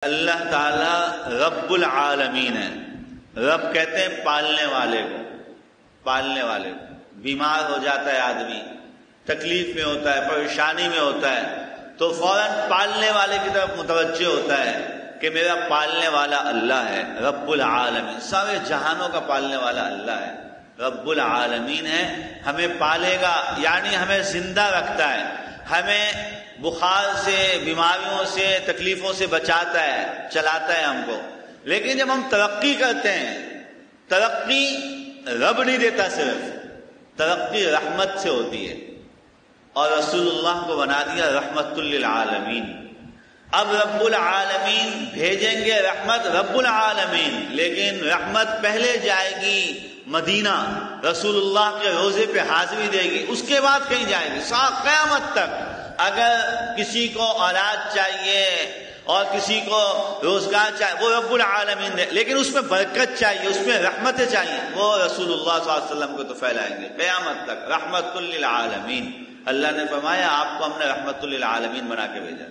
اللہ تعالی رب العالمین ہے۔ رب کہتے ہیں پالنے والے کو، پالنے والے کو۔ بیمار ہو جاتا ہے آدمی، تکلیف میں ہوتا ہے، پریشانی میں ہوتا ہے، تو فوراً پالنے والے کی طرف متوجہ ہوتا ہے کہ میرا پالنے والا اللہ ہے، رب العالمین، سارے جہانوں کا پالنے والا اللہ ہے، رب العالمین ہے، ہمیں پالے گا، یعنی ہمیں زندہ رکھتا ہے، ہمیں بخار سے، بیماریوں سے، تکلیفوں سے بچاتا ہے، چلاتا ہے ہم کو۔ لیکن جب ہم ترقی کرتے ہیں، ترقی رب نہیں دیتا، صرف ترقی رحمت سے ہوتی ہے، اور رسول اللہ کو بنا دیا رحمت للعالمین۔ اب رب العالمین بھیجیں گے رحمت، رب العالمین، لیکن رحمت پہلے جائے گی مدینہ، رسول اللہ کے روزے پہ حاضری دے گی، اس کے بعد کہیں جائے گی، قیامت تک۔ اگر کسی کو اولاد چاہیے اور کسی کو روزگار چاہیے، وہ رب العالمین دے، لیکن اس میں برکت چاہیے، اس میں رحمتیں چاہیے، وہ رسول اللہ صلی اللہ علیہ وسلم کو تو پھیلائیں گے قیامت تک، رحمت للعالمین۔ اللہ نے فرمایا آپ کو ہم نے رحمت للعالمین بنا کے بھیجا۔